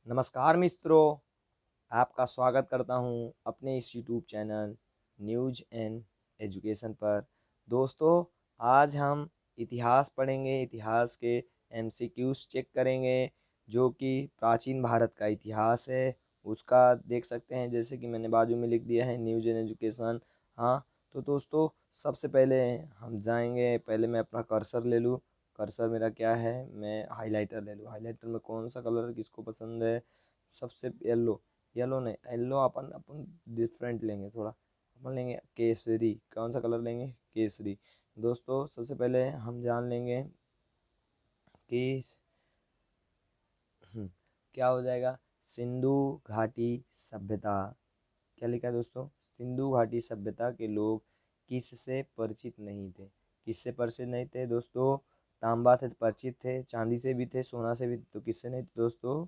नमस्कार मित्रों, आपका स्वागत करता हूं अपने इस YouTube channel news and education पर। दोस्तों, आज हम इतिहास पढ़ेंगे। इतिहास के एमसीक्यूज चेक करेंगे जो कि प्राचीन भारत का इतिहास है उसका देख सकते हैं, जैसे कि मैंने बाजू में लिख दिया है न्यूज़ एंड एजुकेशन। हाँ, तो दोस्तों सबसे पहले हम जाएंगे। पहले मैं अपना कर्सर ले लूँ। कर्सर मेरा क्या है, मैं हाइलाइटर ले लूँ। हाइलाइटर में कौन सा कलर किसको पसंद है? सबसे येलो। येलो नहीं, येलो अपन अपन डिफरेंट लेंगे थोड़ा। अपन लेंगे केसरी। कौन सा कलर लेंगे? केसरी। दोस्तों सबसे पहले हम जान लेंगे कि क्या हो जाएगा। सिंधु घाटी सभ्यता। क्या लिखा है दोस्तों? सिंधु घाटी सभ्यता के लोग किससे परिचित नहीं थे? किससे परिचित नहीं थे दोस्तों? तांबा से परिचित थे, चांदी से भी थे, सोना से भी थे। तो किससे नहीं थे दोस्तों?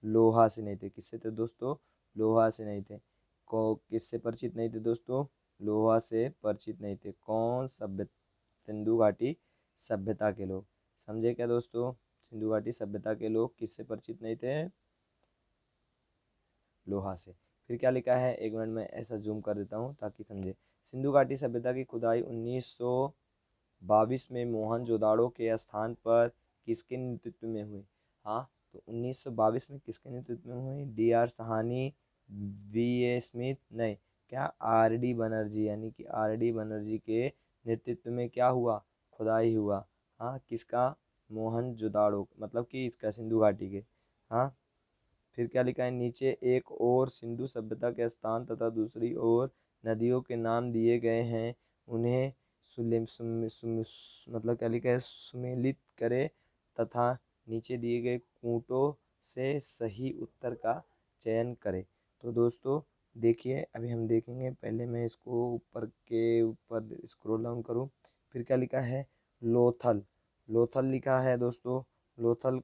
लोहा से नहीं थे। किससे थे दोस्तों? लोहा से नहीं थे। को किससे परिचित नहीं थे दोस्तों? लोहा से परिचित नहीं थे। कौन? सभ्य सिंधु घाटी सभ्यता के लोग। समझे क्या दोस्तों? सिंधु घाटी सभ्यता के लोग किससे परिचित नहीं थे? लोहा से। फिर क्या लिखा है, एक मिनट में ऐसा जूम कर देता हूँ ताकि समझे। सिंधु घाटी सभ्यता की खुदाई 1922 में मोहनजोदाड़ो के स्थान पर किसके नेतृत्व में हुई? हाँ, तो 1922 में किसके नेतृत्व में हुई? D.R. साहनी, V.A. स्मिथ नहीं, क्या R.D. बनर्जी, यानी कि R.D. बनर्जी के नेतृत्व में क्या हुआ? खुदाई हुआ। हाँ, किसका? मोहनजोदाड़ो, मतलब कि इसका सिंधु घाटी के। हाँ, फिर क्या लिखा है नीचे, एक और सिंधु सभ्यता के स्थान तथा दूसरी ओर नदियों के नाम दिए गए हैं, उन्हें मतलब क्या लिखा है, सुमेलित करे तथा नीचे दिए गए कूटों से सही उत्तर का चयन करे। तो दोस्तों देखिए, अभी हम देखेंगे। पहले मैं इसको ऊपर के ऊपर स्क्रॉल डाउन करूँ। फिर क्या लिखा है? लोथल। लोथल लिखा है दोस्तों। लोथल,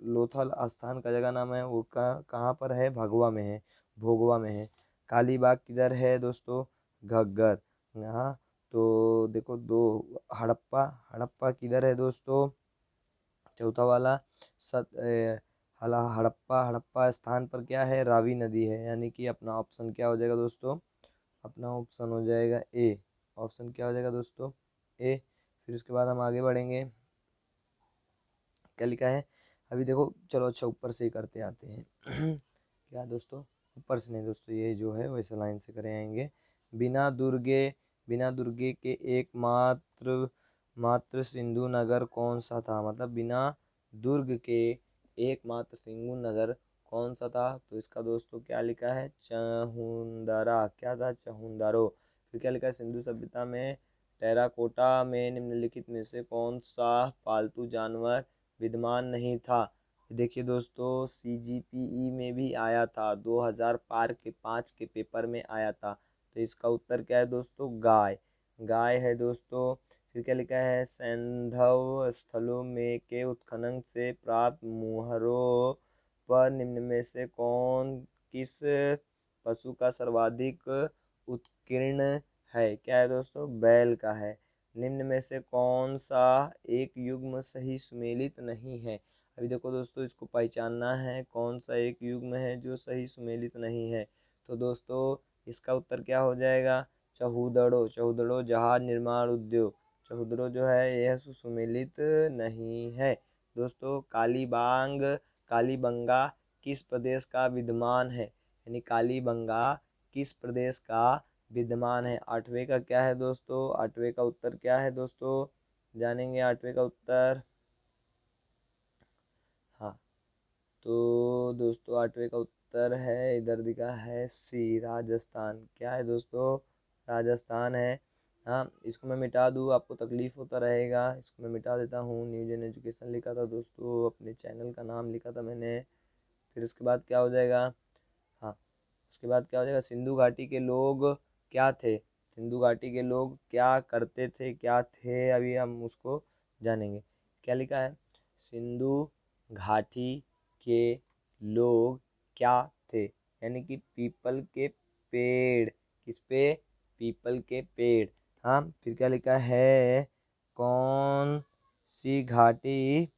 लोथल स्थान का जगह नाम है, वो कहाँ पर है? भगवा में है, भोगवा में है। कालीबाग किधर है दोस्तों? घग्गर। हाँ, तो देखो दो। हड़प्पा, हड़प्पा किधर है दोस्तों? चौथा वाला हड़प्पा, हड़प्पा स्थान पर क्या है? रावी नदी है, यानी कि अपना ऑप्शन क्या हो जाएगा दोस्तों? अपना ऑप्शन हो जाएगा ए। ऑप्शन क्या हो जाएगा दोस्तों? ए। फिर उसके बाद हम आगे बढ़ेंगे। क्या लिखा है? अभी देखो, चलो अच्छा ऊपर से ही करते आते हैं। क्या दोस्तों? ऊपर से नहीं दोस्तों, ये जो है वैसे लाइन से करे आएंगे। बिना दुर्गे, बिना दुर्गे के एकमात्र मात्र सिंधु नगर कौन सा था? मतलब बिना दुर्ग के एकमात्र सिंधु नगर कौन सा था? तो इसका दोस्तों क्या लिखा है? चहुंदरा। क्या था? चहुंदारो। फिर क्या लिखा है? सिंधु सभ्यता में टेराकोटा में निम्नलिखित में से कौन सा पालतू जानवर विद्यमान नहीं था? देखिए दोस्तों, CGPE में भी आया था, 2000 पार के 5 के पेपर में आया था। तो इसका उत्तर क्या है दोस्तों? गाय। गाय है दोस्तों। फिर क्या लिखा है? सैंधव स्थलों में के उत्खनन से प्राप्त मुहरों पर निम्न में से कौन किस पशु का सर्वाधिक उत्कीर्ण है? क्या है दोस्तों? बैल का है। निम्न में से कौन सा एक युग्म सही सुमेलित नहीं है? अभी देखो दोस्तों, इसको पहचानना है कौन सा एक युग्म है जो सही सुमेलित नहीं है। तो दोस्तों इसका उत्तर क्या हो जाएगा? चहुदड़ो। चहुदड़ो जहाज निर्माण उद्योग। चहुदड़ो जो है यह सुमेलित नहीं है। दोस्तों कालीबांग, कालीबंगा किस प्रदेश का विद्यमान है? यानी कालीबंगा किस प्रदेश का विद्यमान है? आठवें का क्या है दोस्तों? आठवें का उत्तर क्या है दोस्तों? जानेंगे आठवें का उत्तर। हाँ, तो दोस्तों आठवें का उत्तर है, इधर दिखा है सी, राजस्थान। क्या है दोस्तों? राजस्थान है। हाँ, इसको मैं मिटा दूँ आपको तकलीफ होता रहेगा, इसको मैं मिटा देता हूँ। न्यूज एंड एजुकेशन लिखा था दोस्तों, अपने चैनल का नाम लिखा था मैंने। फिर उसके बाद क्या हो जाएगा? हाँ, उसके बाद क्या हो जाएगा? सिंधु घाटी के लोग क्या थे? सिंधु घाटी के लोग क्या करते थे, क्या थे, अभी हम उसको जानेंगे। क्या लिखा है? सिंधु घाटी के लोग क्या थे? यानी कि पीपल के पेड़। किस पे? पीपल के पेड़। हाँ, फिर क्या लिखा है? कौन सी घाटी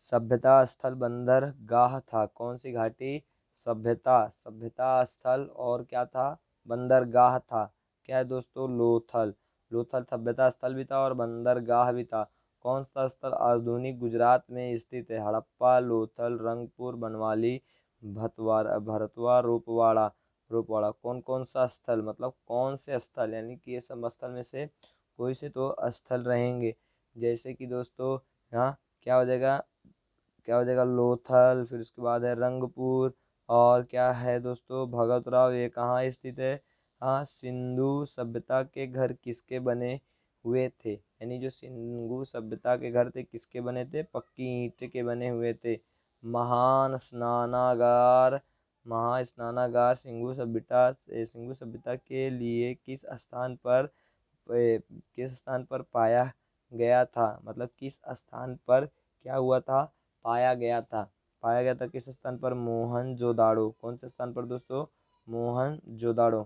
सभ्यता स्थल बंदरगाह था। कौन सी घाटी? सभ्यता स्थल और क्या था? बंदरगाह था। क्या है दोस्तों? लोथल। लोथल सभ्यता स्थल भी था और बंदरगाह भी था। कौन सा स्थल आधुनिक गुजरात में स्थित है? हड़प्पा, लोथल, रंगपुर, बनवाली, भरतवा, रूपवाड़ा। रूपवाड़ा। कौन कौन सा स्थल मतलब कौन से स्थल, यानी कि ये सब स्थल में से कोई से तो स्थल रहेंगे। जैसे कि दोस्तों यहाँ क्या हो जाएगा? क्या हो जाएगा? लोथल। फिर उसके बाद है रंगपुर। और क्या है दोस्तों? भगतराव। ये कहाँ स्थित है? हाँ, सिंधु सभ्यता के घर किसके बने हुए थे? यानी जो सिंधु सभ्यता के घर थे किसके बने थे? पक्की ईंट के बने हुए थे। महान स्नानागार। महास्नानागार सिंधु सभ्यता के लिए किस स्थान पर पाया गया था? मतलब किस स्थान पर क्या हुआ था? पाया गया था। पाया गया था किस स्थान पर? मोहनजोदाड़ो। कौन से स्थान पर दोस्तों? मोहनजोदाड़ो।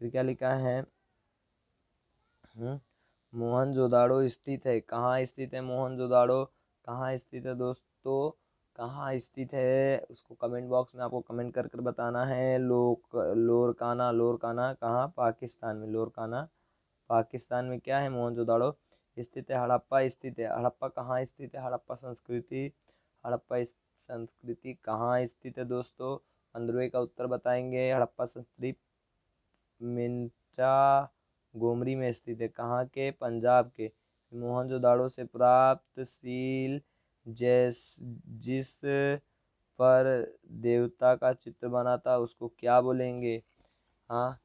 फिर क्या लिखा है? मोहनजोदाड़ो स्थित है। कहाँ स्थित है मोहनजोदाड़ो? कहाँ स्थित है दोस्तों? कहाँ स्थित है उसको कमेंट बॉक्स में आपको कमेंट कर कर बताना है। लोरकाना। लोरकाना कहाँ? पाकिस्तान में। लोरकाना पाकिस्तान में क्या है? मोहनजोदाड़ो स्थित है। हड़प्पा स्थित है। हड़प्पा कहाँ स्थित है? हड़प्पा संस्कृति कहाँ स्थित है दोस्तों? 15वें का उत्तर बताएंगे। हड़प्पा संस्कृति मिंचा गोमरी में स्थित है। कहाँ के? पंजाब के। मोहनजोदाड़ो से प्राप्त सील जिस पर देवता का चित्र बना था उसको क्या बोलेंगे? हाँ,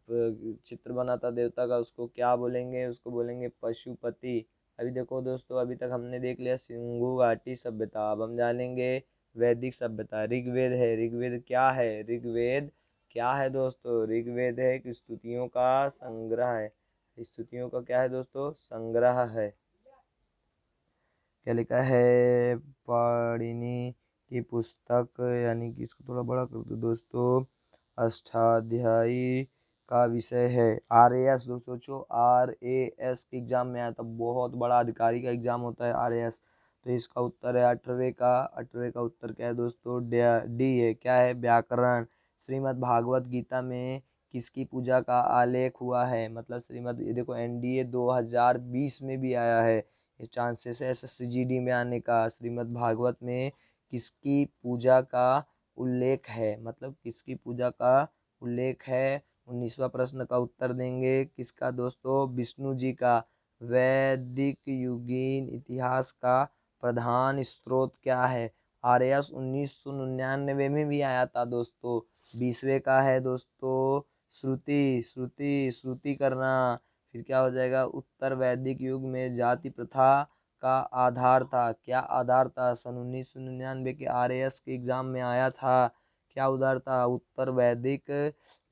चित्र बना था देवता का, उसको क्या बोलेंगे? उसको बोलेंगे पशुपति। अभी देखो दोस्तों, अभी तक हमने देख लिया सिंधु घाटी सभ्यता। अब हम जानेंगे वैदिक सभ्यता। ऋग्वेद है। ऋग्वेद क्या है? ऋग्वेद क्या है दोस्तों? ऋग्वेद है कि स्तुतियों का संग्रह है। स्तुतियों का क्या है दोस्तों? संग्रह है। क्या लिखा है? पाणिनि की पुस्तक, यानी कि इसको थोड़ा बड़ा कर दो दोस्तों। अष्टाध्यायी का विषय है RAS। दोस्तों सोचो, RAS के एग्जाम में आया था, बहुत बड़ा अधिकारी का एग्जाम होता है RAS। तो इसका उत्तर है 18वें का उत्तर क्या है दोस्तों? डी है। क्या है? व्याकरण। श्रीमद् भागवत गीता में किसकी पूजा का आलेख हुआ है? मतलब श्रीमद्, ये देखो NDA 2020 में भी आया है, ये चांसेस है SSCGD में आने का। श्रीमद् भागवत में किसकी पूजा का उल्लेख है? मतलब किसकी पूजा का उल्लेख है? 19वां प्रश्न का उत्तर देंगे। किसका दोस्तों? विष्णु जी का। वैदिक युगीन इतिहास का प्रधान स्रोत क्या है? RAS 1999 में भी आया था दोस्तों। 20वें का है दोस्तों श्रुति करना। फिर क्या हो जाएगा? उत्तर वैदिक युग में जाति प्रथा का आधार था। क्या आधार था? सन 1999 के RAS के एग्जाम में आया था। क्या उधार था? उत्तर वैदिक।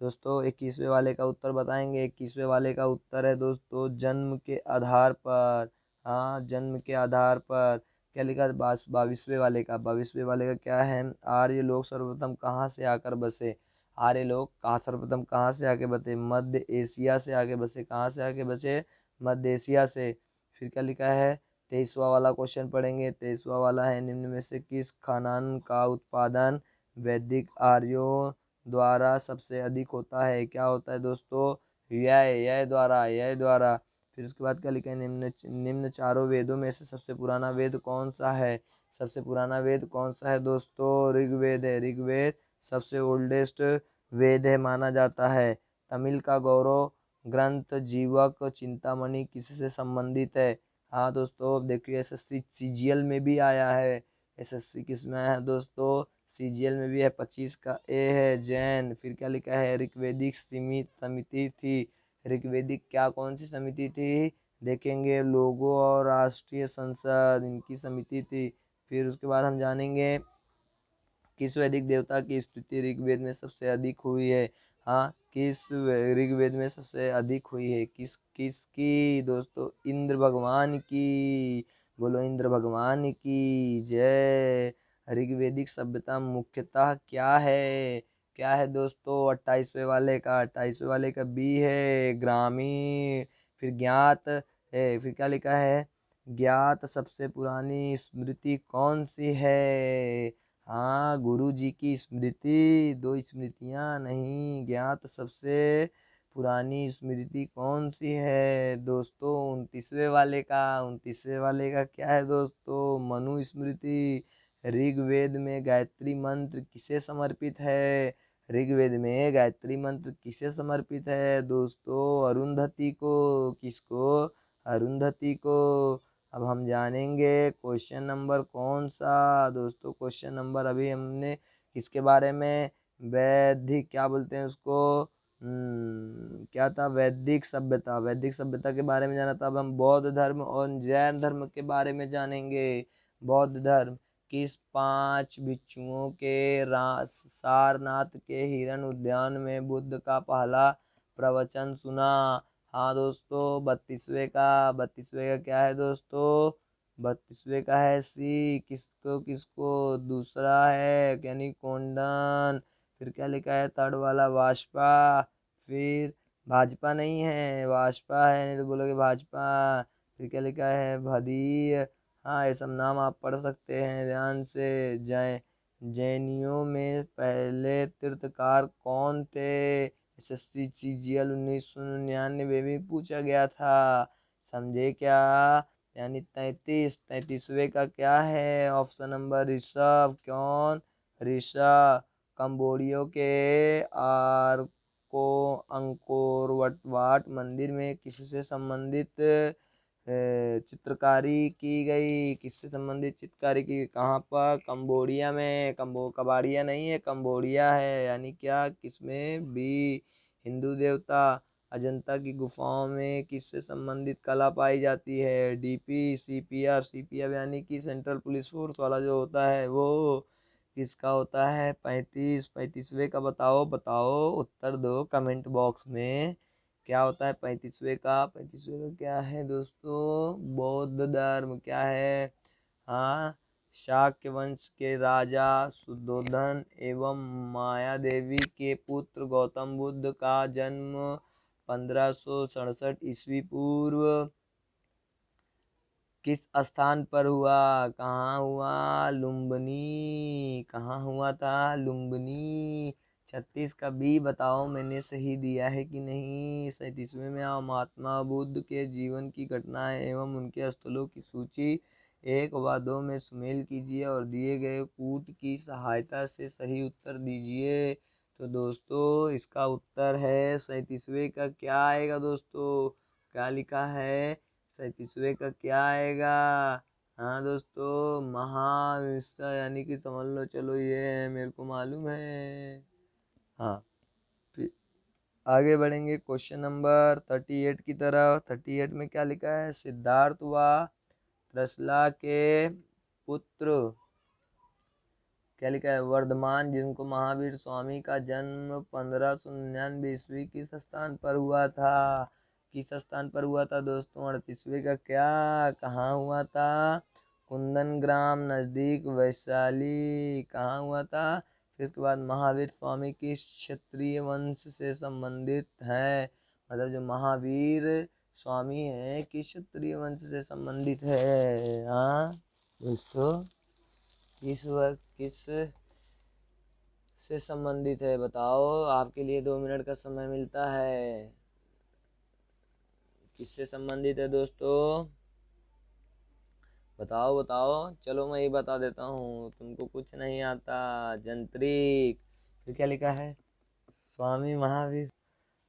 दोस्तों 21वें वाले का उत्तर बताएंगे। 21वें वाले का उत्तर है दोस्तों जन्म के आधार पर। हाँ, जन्म के आधार पर। क्या लिखा? 22वें वाले का क्या है? आर्य लोग सर्वप्रथम कहाँ से आकर बसे? आर्य लोग कहाँ सर्वप्रथम कहाँ से आके बसे? मध्य एशिया से आगे बसे। कहाँ से आके बसे? मध्य एशिया से। फिर क्या लिखा है? 23वां वाला क्वेश्चन पढ़ेंगे। 23वां वाला है, निम्न में से किस खानदान का उत्पादन वैदिक आर्यों द्वारा सबसे अधिक होता है? क्या होता है दोस्तों? यय द्वारा। फिर उसके बाद क्या लिखा है? निम्न चारों वेदों में से सबसे पुराना वेद कौन सा है? सबसे पुराना वेद कौन सा है दोस्तों? ऋग्वेद है। ऋग्वेद सबसे ओल्डेस्ट वेद है माना जाता है। तमिल का गौरव ग्रंथ जीवक चिंतामणि किससे संबंधित है? हाँ दोस्तों, देखिए SSC CGL में भी आया है। SSC किस में आया है दोस्तों? CGL में भी है। 25 का A है जैन। फिर क्या लिखा है? ऋग्वेदिक समिति थी। ऋग्वेदिक क्या कौन सी समिति थी? देखेंगे, लोगों और राष्ट्रीय संसद, इनकी समिति थी। फिर उसके बाद हम जानेंगे किस वैदिक देवता की स्तुति ऋग्वेद में सबसे अधिक हुई है? हाँ, किस ऋग्वेद में सबसे अधिक हुई है? किसकी दोस्तों? इंद्र भगवान की। बोलो इंद्र भगवान की जय। ऋग्वेदिक सभ्यता मुख्यतः क्या है? क्या है दोस्तों? 28वें वाले का बी है ग्रामीण। फिर ज्ञात है। फिर क्या लिखा है? ज्ञात सबसे पुरानी स्मृति कौन सी है? हाँ, गुरु जी की स्मृति। दो स्मृतियाँ नहीं, ज्ञात सबसे पुरानी स्मृति कौन सी है दोस्तों? 29वें वाले का क्या है दोस्तों? मनु स्मृति। ऋग्वेद में गायत्री मंत्र किसे समर्पित है? ऋग्वेद में गायत्री मंत्र किसे समर्पित है दोस्तों? अरुंधति को। किसको? अरुंधति को। अब हम जानेंगे क्वेश्चन नंबर कौन सा दोस्तों? क्वेश्चन नंबर अभी हमने किसके बारे में, वैदिक क्या बोलते हैं उसको, क्या था, वैदिक सभ्यता, वैदिक सभ्यता के बारे में जाना था। अब हम बौद्ध धर्म और जैन धर्म के बारे में जानेंगे। बौद्ध धर्म, किस 5 भिक्षुओं के सारनाथ के हिरण उद्यान में बुद्ध का पहला प्रवचन सुना? हाँ दोस्तों, 32वें का क्या है दोस्तों? 32वें का है सी। किसको किसको? दूसरा है यानी कोंडन। फिर क्या लिखा है थर्ड वाला? वाजपा। फिर भाजपा नहीं है, वाजपा है, नहीं तो बोलोगे भाजपा। फिर क्या लिखा है? भदीय। हाँ, ये सब नाम आप पढ़ सकते हैं ध्यान से। जैनियों में पहले तीर्थकार कौन थे? एसएससी सीजीएल 1999 में पूछा गया था। समझे क्या? यानी 33वें का क्या है ऑप्शन नंबर? ऋषभ। कौन? ऋषभ। कंबोडियो के आरको अंकोर वाट मंदिर में किससे संबंधित चित्रकारी की गई? किससे संबंधित चित्रकारी की? कहाँ पर? कंबोडिया में। कबाड़िया नहीं है, कंबोडिया है। यानी क्या? किसमें? बी। हिंदू देवता अजंता की गुफाओं में किससे संबंधित कला पाई जाती है? डीपी। सीपीआर। सीपीआर यानी कि सेंट्रल पुलिस फोर्स वाला जो होता है वो किसका होता है? 35वें का बताओ बताओ, उत्तर दो कमेंट बॉक्स में। क्या होता है 35वें का क्या है दोस्तों? बौद्ध धर्म। क्या है? हाँ, शाक्य वंश के राजा सुद्धोधन एवं माया देवी के पुत्र गौतम बुद्ध का जन्म 1567 ईस्वी पूर्व किस स्थान पर हुआ? कहाँ हुआ? लुम्बिनी। कहाँ हुआ था? लुम्बिनी। 36 का बी बताओ मैंने सही दिया है कि नहीं? 37वें में आओ। महात्मा बुद्ध के जीवन की घटनाएं एवं उनके स्थलों की सूची 1 व 2 में सुमेल कीजिए और दिए गए कूट की सहायता से सही उत्तर दीजिए। तो दोस्तों इसका उत्तर है 37वें का क्या आएगा दोस्तों? क्या लिखा है? 37वें का क्या आएगा? हाँ दोस्तों, महाविश्व, यानी कि समझ लो चलो ये है, मेरे को मालूम है। हाँ, फिर आगे बढ़ेंगे क्वेश्चन नंबर 38 की तरफ। 38 में क्या लिखा है? सिद्धार्थ व त्रसला के पुत्र, क्या लिखा है? वर्धमान, जिनको महावीर स्वामी का जन्म 1599 ईस्वी किस स्थान पर हुआ था? किस स्थान पर हुआ था दोस्तों? 38वें का क्या? कहाँ हुआ था? कुंदन ग्राम नज़दीक वैशाली। कहाँ हुआ था? फिर उसके बाद महावीर स्वामी किस क्षत्रिय वंश से संबंधित है? मतलब जो महावीर स्वामी है किस क्षत्रिय वंश से संबंधित है? हाँ दोस्तों, किस से संबंधित है बताओ? आपके लिए 2 मिनट का समय मिलता है। किससे संबंधित है दोस्तों? बताओ बताओ। चलो मैं ये बता देता हूँ, तुमको कुछ नहीं आता। जंत्रिक। तो क्या लिखा है? स्वामी महावीर।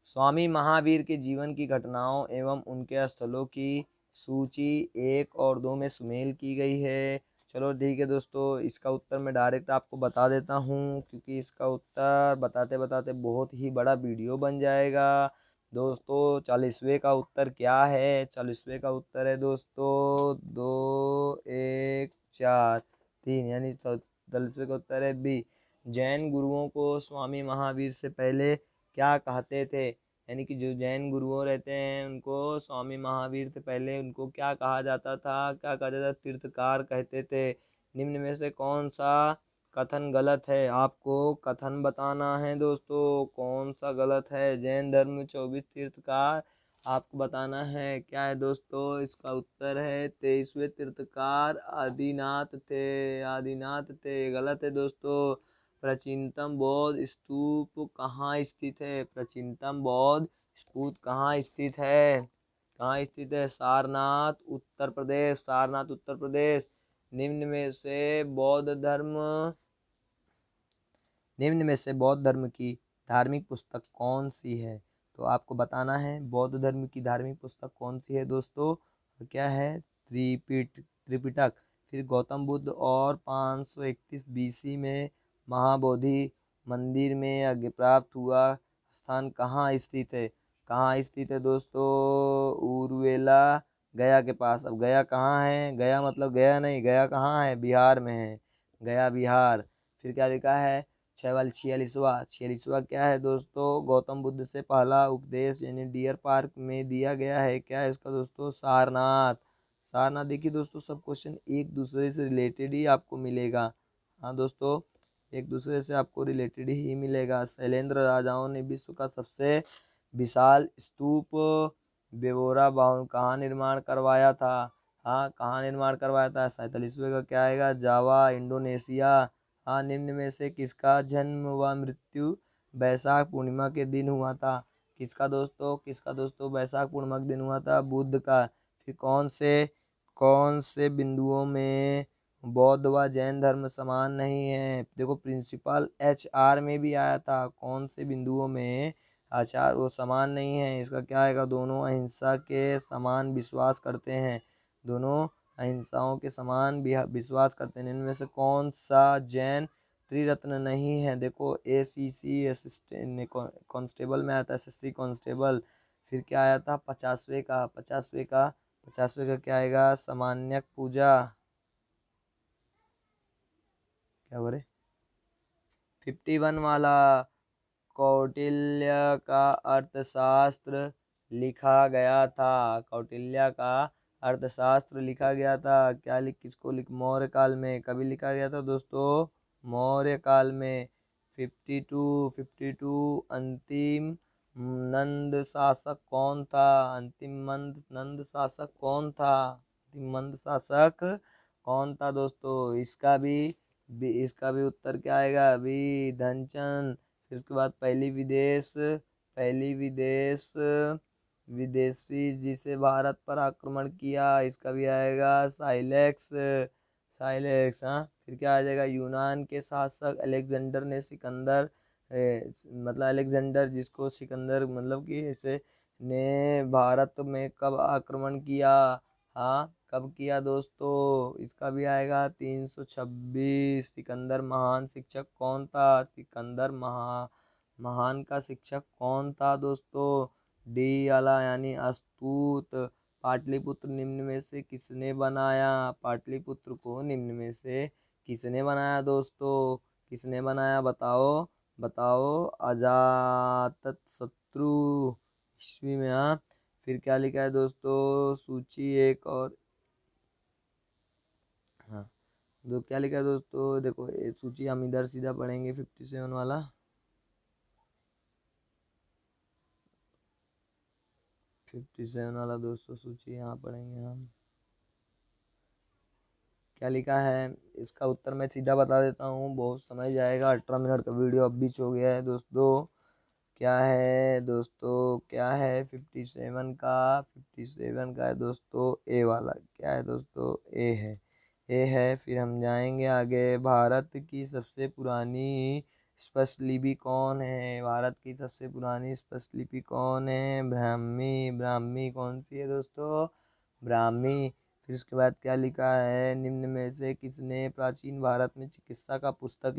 स्वामी महावीर के जीवन की घटनाओं एवं उनके स्थलों की सूची 1 और 2 में सुमेल की गई है। चलो ठीक है दोस्तों, इसका उत्तर मैं डायरेक्ट आपको बता देता हूँ, क्योंकि इसका उत्तर बताते बताते बहुत ही बड़ा वीडियो बन जाएगा दोस्तों। 40वें का उत्तर क्या है? 40वें का उत्तर है दोस्तों 2 1 4 3, यानी 40वें का उत्तर है बी। जैन गुरुओं को स्वामी महावीर से पहले क्या कहते थे? यानी कि जो जैन गुरुओं रहते हैं उनको स्वामी महावीर से पहले उनको क्या कहा जाता था? क्या कहते थे? तीर्थकार कहते थे। निम्न में से कौन सा कथन गलत है? आपको कथन बताना है दोस्तों, कौन सा गलत है। जैन धर्म में 24 तीर्थकार आपको बताना है क्या है दोस्तों, इसका उत्तर है 23वें तीर्थकार आदिनाथ थे। आदिनाथ थे, गलत है दोस्तों। प्राचीनतम बौद्ध स्तूप कहाँ स्थित है? प्राचीनतम बौद्ध स्तूप कहाँ स्थित है? कहाँ स्थित है? सारनाथ उत्तर प्रदेश। सारनाथ उत्तर प्रदेश। निम्न में से बौद्ध धर्म निम्न में से बौद्ध धर्म की धार्मिक पुस्तक कौन सी है? तो आपको बताना है बौद्ध धर्म की धार्मिक पुस्तक कौन सी है दोस्तों। तो क्या है? त्रिपिटक। फिर गौतम बुद्ध और 531 बीसी में महाबोधि मंदिर में यज्ञ प्राप्त हुआ स्थान कहाँ स्थित है? कहाँ स्थित है दोस्तों? उरुवेला, गया के पास। अब गया कहाँ है? गया मतलब गया नहीं, गया कहाँ है? बिहार में है, गया बिहार। फिर क्या लिखा है? 46वां क्या है दोस्तों? गौतम बुद्ध से पहला उपदेश यानी डियर पार्क में दिया गया है। क्या है इसका दोस्तों? सारनाथ। सारनाथ। देखिए दोस्तों, सब क्वेश्चन एक दूसरे से रिलेटेड ही आपको मिलेगा। हाँ दोस्तों, एक दूसरे से आपको रिलेटेड ही मिलेगा। शैलेंद्र राजाओं ने विश्व का सबसे विशाल स्तूप बेबोरा बाहुन कहाँ निर्माण करवाया था? हाँ, कहाँ निर्माण करवाया था? 47वें का क्या आएगा? जावा, इंडोनेशिया। हाँ, निम्न में से किसका जन्म व मृत्यु बैसाख पूर्णिमा के दिन हुआ था? किसका दोस्तों? किसका दोस्तों बैसाख पूर्णिमा के दिन हुआ था? बुद्ध का। फिर कौन से बिंदुओं में बौद्ध व जैन धर्म समान नहीं है? देखो, प्रिंसिपल HR में भी आया था। कौन से बिंदुओं में आचार वो समान नहीं है? इसका क्या आएगा? दोनों अहिंसा के समान विश्वास करते हैं। दोनों अहिंसाओं के समान भी विश्वास करते हैं। इनमें से कौन सा जैन त्रिरत्न नहीं है? देखो, ACC असिस्टेंट कांस्टेबल में आया था, SSC कांस्टेबल। फिर क्या आया था? 50वें का क्या आएगा? सामान्यक पूजा। क्या बोले? 51 वाला कौटिल्य का अर्थशास्त्र लिखा गया था। कौटिल्य का अर्थशास्त्र लिखा गया था। किसको मौर्य काल में। कभी लिखा गया था दोस्तों? मौर्य काल में। 52 अंतिम नंद शासक कौन था? अंतिम नंद शासक कौन था? अंतिम नंद शासक कौन था दोस्तों? इसका भी उत्तर क्या आएगा? अभी धनचंद। फिर उसके बाद पहली विदेश विदेशी जिसे भारत पर आक्रमण किया, इसका भी आएगा साइलेक्स। साइलेक्स। हाँ, फिर क्या आ जाएगा? यूनान के शासक अलेक्जेंडर ने सिकंदर मतलब अलेक्जेंडर जिसको सिकंदर मतलब कि ऐसे ने भारत में कब आक्रमण किया? हाँ, कब किया दोस्तों? इसका भी आएगा 326। सिकंदर महान शिक्षक कौन था? सिकंदर महान का शिक्षक कौन था दोस्तों? डी वाला यानी अस्तूत। पाटलिपुत्र निम्न में से किसने बनाया? पाटलिपुत्र को निम्न में से किसने बनाया दोस्तों? किसने बनाया? बताओ बताओ। अजातशत्रु ईस्वी में। हाँ, फिर क्या लिखा है दोस्तों? सूची एक और। हाँ, क्या लिखा है दोस्तों? देखो, ये सूची हम इधर सीधा पढ़ेंगे 57 वाला। 57 वाला दोस्तों सूची यहाँ पढ़ेंगे हम। क्या लिखा है इसका उत्तर? मैं सीधा बता देता हूँ, बहुत समय जाएगा। 18 मिनट का वीडियो अब बीच हो गया है दोस्तों। क्या है दोस्तों? क्या है 57 का है दोस्तों ए वाला। क्या है दोस्तों? ए है। फिर हम जाएंगे आगे। भारत की सबसे पुरानी स्पष्टलिपि कौन है? भारत की सबसे पुरानी स्पष्टलिपि कौन है? ब्राह्मी। ब्राह्मी कौन सी है दोस्तों? ब्राह्मी। फिर उसके बाद क्या लिखा है? निम्न में से किसने प्राचीन भारत में चिकित्सा का पुस्तक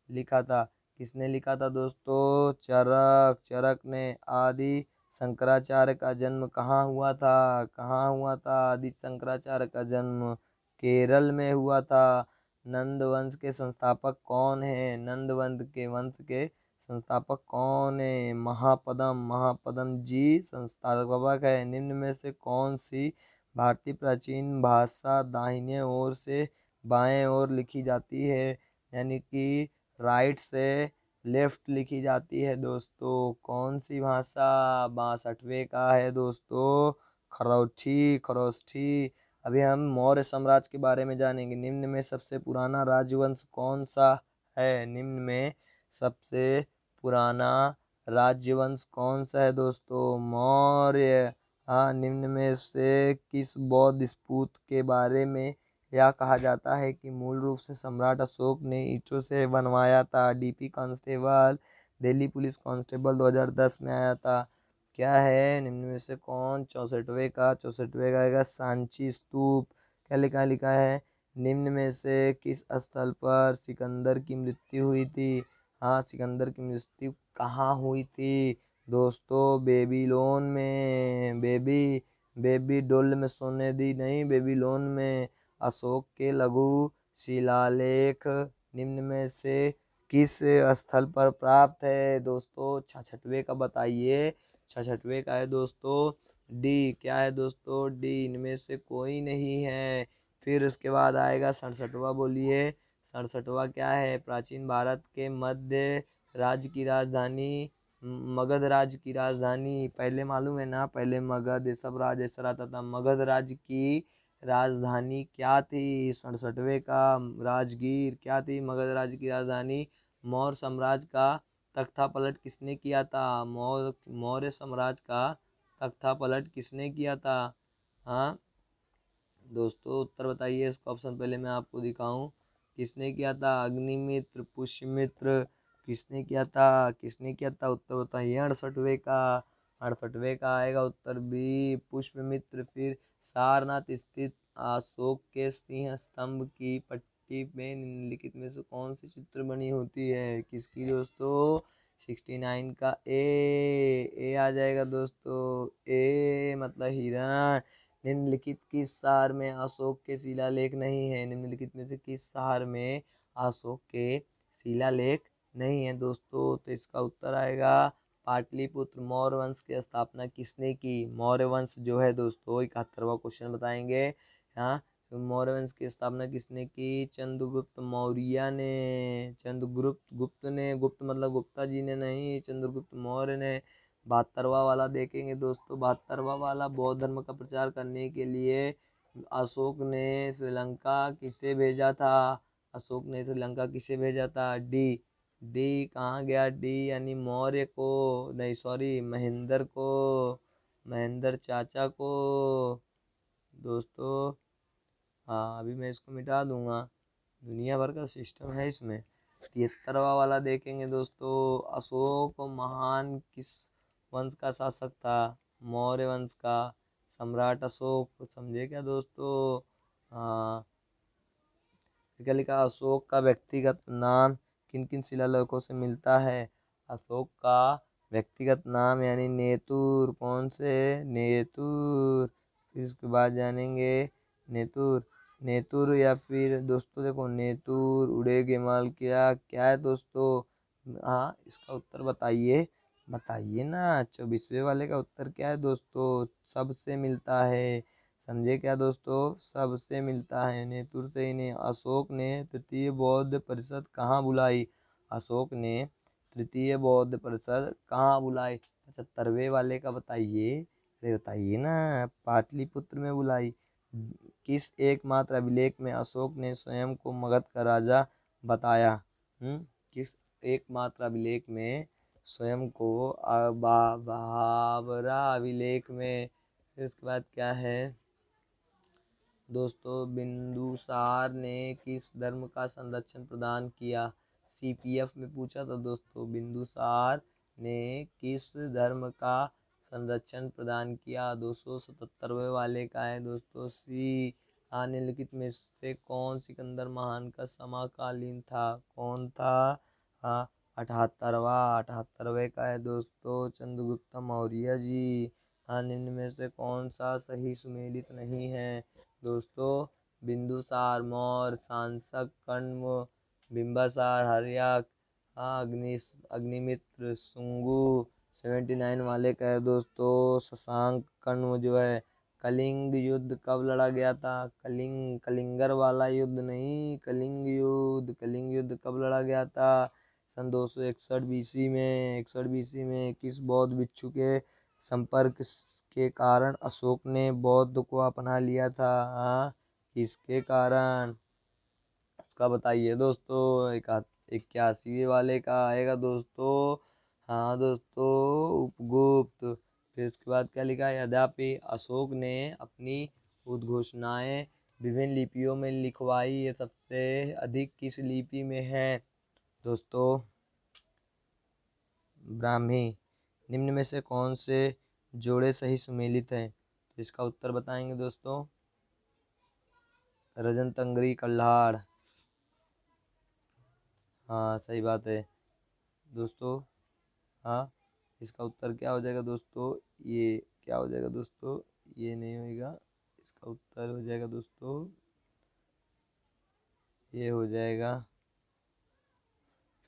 लिखा था? किसने लिखा था दोस्तों? चरक। चरक ने। आदि शंकराचार्य का जन्म कहाँ हुआ था? कहाँ हुआ था आदि शंकराचार्य का जन्म? केरल में हुआ था। नंद वंश के संस्थापक कौन है? नंद वंश के संस्थापक कौन है? महापदम। महापदम जी संस्थापक है। निम्न में से कौन सी भारतीय प्राचीन भाषा दाहिने ओर से बाएं ओर लिखी जाती है? यानी कि राइट से लेफ्ट लिखी जाती है दोस्तों। कौन सी भाषा? 62वें का है दोस्तों खरोठी, खरोष्ठी। अभी हम मौर्य साम्राज्य के बारे में जानेंगे। निम्न में सबसे पुराना राजवंश कौन सा है? निम्न में सबसे पुराना राज्यवंश कौन सा है दोस्तों? मौर्य। हाँ, निम्न में से किस बौद्ध स्तूप के बारे में यह कहा जाता है कि मूल रूप से सम्राट अशोक ने ईंटों से बनवाया था? DP constable, Delhi police constable 2010 में आया था। क्या है निम्न में से कौन? 64वें का आएगा सांची स्तूप। क्या लिखा है? निम्न में से किस स्थल पर सिकंदर की मृत्यु हुई थी? हाँ, सिकंदर की मृत्यु कहाँ हुई थी दोस्तों? बेबीलोन में। बेबीलोन में सोने दी नहीं, बेबीलोन में। अशोक के लघु शिलालेख निम्न में से किस स्थल पर प्राप्त है दोस्तों? 66वें का बताइए। 66वें का है दोस्तों डी। क्या है दोस्तों? डी। इनमें से कोई नहीं है। फिर उसके बाद आएगा 67वां, बोलिए। 67वां क्या है? प्राचीन भारत के मध्य राज्य की राजधानी, मगध राज्य की राजधानी। पहले मालूम है ना, पहले मगध ये सब राज्य ऐसा रहता था। मगध राज्य की राजधानी क्या थी? 67वें का राजगीर। क्या थी मगध राज्य की राजधानी? मौर्य साम्राज्य का तख्ता पलट किसने किया था? मौर्य साम्राज्य का तख्ता पलट किसने किया था? हाँ दोस्तों, उत्तर बताइए इसका। ऑप्शन पहले मैं आपको दिखाऊं। किसने किया था? अग्निमित्र, पुष्यमित्र। किसने किया था? किसने किया था? उत्तर बताइए। 68वें का। 68वें का आएगा उत्तर बी, पुष्यमित्र। फिर सारनाथ स्थित अशोक के सिंह स्तंभ की पट्टी में निम्नलिखित में से कौन सी चित्र बनी होती है? किसकी दोस्तों? 69 का ए आ जाएगा दोस्तों। ए मतलब हिरण। निम्नलिखित किस शहर में अशोक के शिलालेख नहीं है? निम्नलिखित में से किस शहर में अशोक के शिलालेख नहीं है दोस्तों? तो इसका उत्तर आएगा पाटलिपुत्र। मौर्य वंश की स्थापना किसने की? मौर्य वंश जो है दोस्तों, 71वां क्वेश्चन बताएंगे। हाँ, तो मौर्य वंश की स्थापना किसने की? चंद्रगुप्त मौर्य ने। चंद्रगुप्त गुप्त ने, गुप्त मतलब गुप्ता जी ने नहीं, चंद्रगुप्त मौर्य ने। 72वां वाला देखेंगे दोस्तों। 72वां वाला बौद्ध धर्म का प्रचार करने के लिए अशोक ने श्रीलंका किसे भेजा था? अशोक ने श्रीलंका किसे भेजा था? डी। डी कहाँ गया? डी यानी मौर्य को, नहीं सॉरी, महेंद्र को, महेंद्र चाचा को दोस्तों। हाँ, अभी मैं इसको मिटा दूंगा। दुनिया भर का सिस्टम है इसमें। 73वां वाला देखेंगे दोस्तों। अशोक महान किस वंश का शासक था? मौर्य वंश का। सम्राट अशोक, समझे क्या दोस्तों? हाँ, क्या लिखा? अशोक का व्यक्तिगत नाम किन किन शिलालेखों से मिलता है? अशोक का व्यक्तिगत नाम यानी नेतुर। कौन से? नेतुर। फिर उसके बाद जानेंगे नेतुर। नेतुर या फिर दोस्तों देखो, नेतुर, उड़ेगे माल, क्या क्या है दोस्तों? हाँ, इसका उत्तर बताइए। बताइए ना। 24वें वाले का उत्तर क्या है दोस्तों? सबसे मिलता है। समझे क्या दोस्तों? सबसे मिलता है, नेतुर से ही नहीं। अशोक ने तृतीय बौद्ध परिषद कहाँ बुलाई? अशोक ने तृतीय बौद्ध परिषद कहाँ बुलाई? 75वें वाले का बताइए। अरे बताइए ना। पाटलिपुत्र में बुलाई। किस एकमात्र अभिलेख में अशोक ने स्वयं को मगध का राजा बताया? किस एकमात्र अभिलेख में स्वयं को बाबरा अभिलेख में। फिर उसके बाद क्या है दोस्तों? बिंदुसार ने किस धर्म का संरक्षण प्रदान किया? सीपीएफ में पूछा था दोस्तों। बिंदुसार ने किस धर्म का संरक्षण प्रदान किया? 277वें वाले का है दोस्तों सी। निम्नलिखित में से कौन सिकंदर महान का समकालीन था? कौन था? हाँ, 78वें का है दोस्तों चंद्रगुप्त मौर्य जी। निम्न में से कौन सा सही सुमेलित नहीं है दोस्तों? बिंदुसार, मौर्य, शासक, कण्व, बिंबिसार, हर्यक, अग्निमित्र, शुंगु। 79 वाले का है दोस्तों शशांक कण्व जो है। कलिंग युद्ध कब लड़ा गया था? कलिंगर वाला युद्ध नहीं, कलिंग युद्ध। कलिंग युद्ध कब लड़ा गया था? सन 261 BC में किस बौद्ध भिक्षु के संपर्क के कारण अशोक ने बौद्ध को अपना लिया था? हाँ, किसके कारण? उसका बताइए दोस्तों। 81वें वाले का आएगा दोस्तों। हाँ दोस्तों, उपगुप्त। फिर उसके बाद क्या लिखा है? यद्यपि अशोक ने अपनी उद्घोषणाएं विभिन्न लिपियों में लिखवाई, ये सबसे अधिक किस लिपि में है दोस्तों? ब्राह्मी। निम्न में से कौन से जोड़े सही सुमेलित हैं? तो इसका उत्तर बताएंगे दोस्तों। रजंतंगरी कल्हाड़। हाँ, सही बात है दोस्तों। हाँ, इसका उत्तर क्या हो जाएगा दोस्तों? ये क्या हो जाएगा दोस्तों? ये नहीं होगा। इसका उत्तर हो जाएगा दोस्तों, ये हो जाएगा।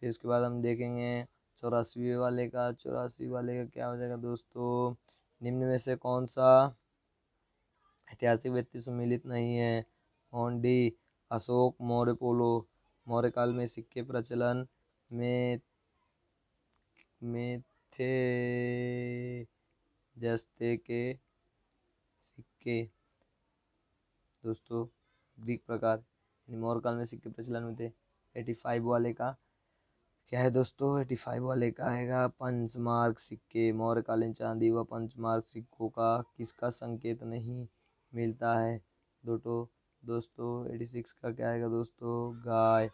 फिर उसके बाद हम देखेंगे 84वें वाले का। 84 वाले का क्या हो जाएगा दोस्तों? निम्न में से कौन सा ऐतिहासिक व्यक्ति सुमेलित नहीं है? होंडी। अशोक मौर्य पोलो। मौर्य काल में सिक्के प्रचलन में थे। जस्ते के सिक्के दोस्तों, ग्रीक प्रकार मौर्य काल में सिक्के प्रचलन में थे। 85 वाले का क्या है दोस्तों? 85 वाले का आएगा पंचमार्क सिक्के। मौर्यकालीन चांदी व पंचमार्क सिक्कों का किसका संकेत नहीं मिलता है दोस्तों? 86 का क्या आएगा दोस्तों? गाय।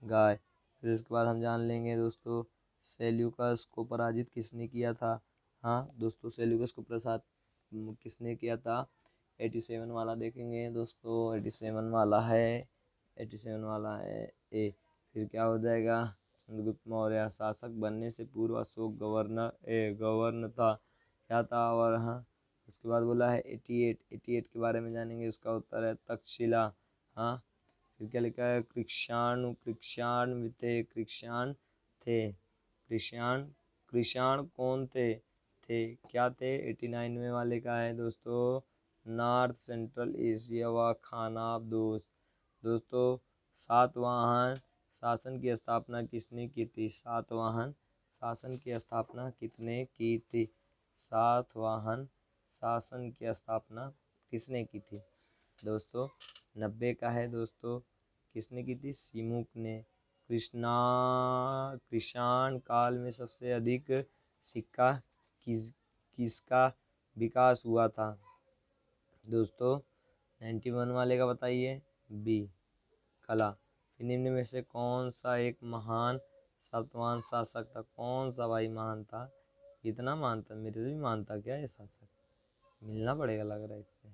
गाय। फिर उसके बाद हम जान लेंगे दोस्तों, सेल्यूकस को पराजित किसने किया था? हाँ दोस्तों, सेल्यूकस को प्रसाद किसने किया था? 87 वाला देखेंगे दोस्तों। 87 वाला है ए। फिर क्या हो जाएगा? चंद्रगुप्त मौर्य। शासक बनने से पूर्व अशोक गवर्नर था। क्या था? और हाँ, उसके बाद बोला है 88 के बारे में जानेंगे। उसका उत्तर है तक्षशिला। हाँ, फिर क्या लिखा है? कृष्ण कृष्ण कौन थे क्या थे? 89वें वाले का है दोस्तों। नॉर्थ सेंट्रल एशिया व खानाबदोश। दोस्तों, सातवाहन शासन की स्थापना किसने की थी? सातवाहन शासन की स्थापना किसने की थी? सातवाहन शासन की स्थापना किसने की थी दोस्तों? 90 का है दोस्तों। किसने की थी? सिमुक ने। कृष्ण काल में सबसे अधिक सिक्का किसका विकास हुआ था दोस्तों? 91 वाले का बताइए। बी, कला। फिर निम्न में से कौन सा एक महान सातवाहन शासक था? कौन सा भाई महान था? इतना महान था? मेरे से भी महान था क्या ये शासक? मिलना पड़ेगा लग रहा है इससे।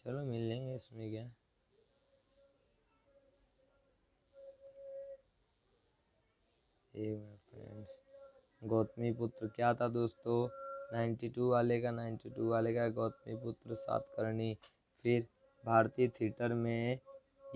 चलो मिल लेंगे, इसमें क्या। फ्रेंड्स, गौतमी पुत्र क्या था दोस्तों? 92 वाले का गौतमी पुत्र सातकर्णी। फिर भारतीय थिएटर में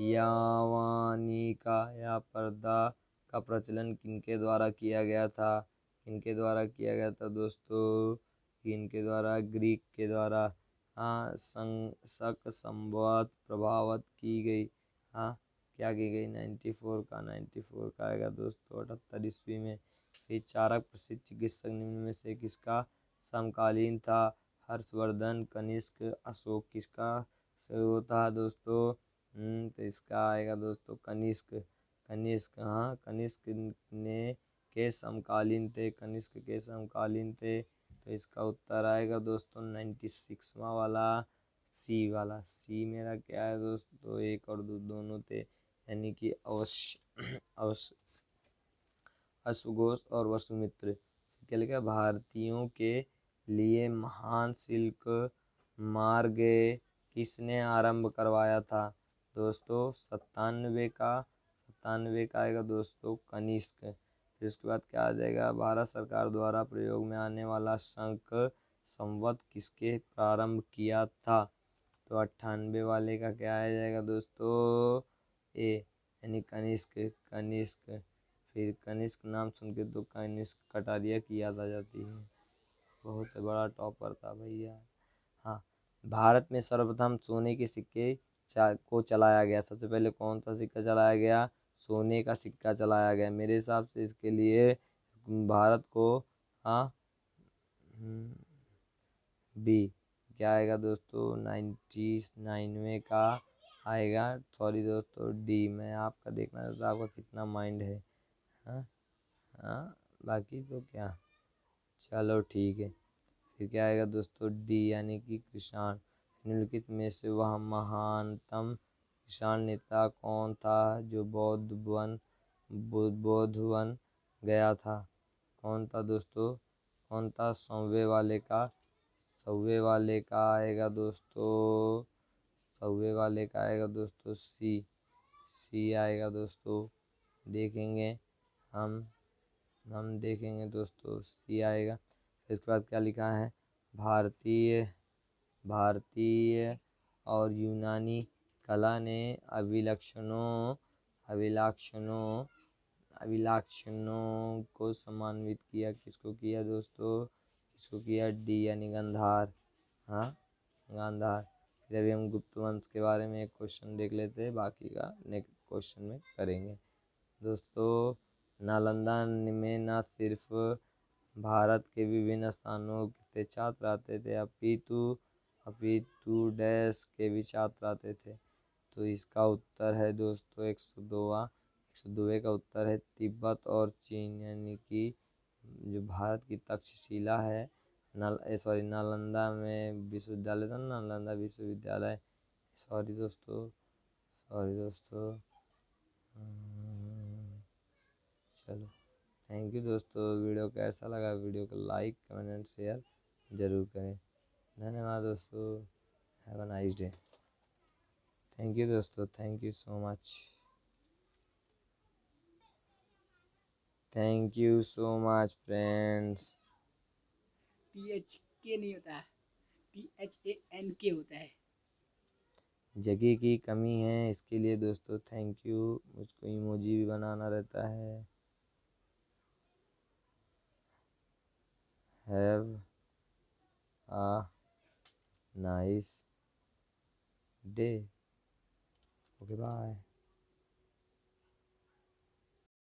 यावानिका या पर्दा का प्रचलन किनके द्वारा किया गया था? किनके द्वारा किया गया था दोस्तों? किनके द्वारा? ग्रीक के द्वारा। हाँ, शक संवत प्रभावित की गई। हाँ, क्या की गई? 94 का आएगा दोस्तों 78 ईस्वी में। फिर चारक प्रसिद्ध चिकित्सक निम्न में से किसका समकालीन था? हर्षवर्धन, कनिष्क, अशोक। किसका से वो था दोस्तों? तो इसका आएगा दोस्तों कनिष्क। कनिष्क, हाँ, कनिष्क ने के समकालीन थे। कनिष्क के समकालीन थे। तो इसका उत्तर आएगा दोस्तों 96वां वाला, सी वाला। सी मेरा क्या है दोस्तों? एक और दो दोनों थे, यानी कि अवश्य अवश्य अश्वघोष और वसुमित्र। क्या लिखा? भारतीयों के लिए महान सिल्क मार्ग किसने आरंभ करवाया था दोस्तों? 97 का आएगा दोस्तों कनिष्क। फिर उसके बाद क्या आ जाएगा? भारत सरकार द्वारा प्रयोग में आने वाला शंख संवत किसके प्रारंभ किया था? तो 98 वाले का क्या आ जाएगा दोस्तों? ए, यानी कनिष्क। कनिष्क। फिर कनिष्क नाम सुन के तो कनिष्क कटारिया की याद आ जाती है। बहुत बड़ा टॉपर था भैया। हाँ, भारत में सर्वप्रथम सोने के सिक्के को चलाया गया। सबसे पहले कौन सा सिक्का चलाया गया? सोने का सिक्का चलाया गया। मेरे हिसाब से इसके लिए भारत को, हाँ, बी क्या आएगा दोस्तों, 99वें का आएगा। सॉरी दोस्तों, डी। मैं आपका देखना चाहता हूँ आपका कितना माइंड है। हाँ हाँ, बाकी तो क्या, चलो ठीक है। फिर क्या आएगा दोस्तों, डी यानी कि किसान। निम्नलिखित में से वह महानतम किसान नेता कौन था जो बौद्ध बन गया था। कौन था दोस्तों, कौन था। सौवे वाले का आएगा दोस्तों, सौवे वाले का आएगा दोस्तों सी। सी आएगा दोस्तों, देखेंगे हम हम देखेंगे दोस्तों, सी आएगा। इसके बाद क्या लिखा है, भारतीय भारतीय और यूनानी कला ने अभिलाक्षणों अभिलाक्षणों को सम्मानित किया। किसको किया दोस्तों, किसको किया, डी यानी गांधार। हाँ, गांधार। फिर अभी हम गुप्त वंश के बारे में एक क्वेश्चन देख लेते हैं, बाकी का नेक्स्ट क्वेश्चन में करेंगे दोस्तों। नालंदा में न सिर्फ भारत के विभिन्न स्थानों से छात्र आते थे, अपितु डैश के भी छात्र आते थे। तो इसका उत्तर है दोस्तों 102वें का उत्तर है तिब्बत और चीन। यानी कि जो भारत की तक्षशिला है, नालंदा में विश्वविद्यालय था, नालंदा विश्वविद्यालय। सॉरी दोस्तों, चलो, थैंक यू दोस्तों। वीडियो कैसा लगा, वीडियो को लाइक कमेंट एंड शेयर ज़रूर करें। धन्यवाद दोस्तों। Have a nice day. Thank you दोस्तों, thank you so much. Thank you so much friends. THK नहीं होता है, THANK होता है। जगह की कमी है, इसके लिए दोस्तों थैंक यू। मुझको इमोजी भी बनाना रहता है। Have a nice day. Okay bye.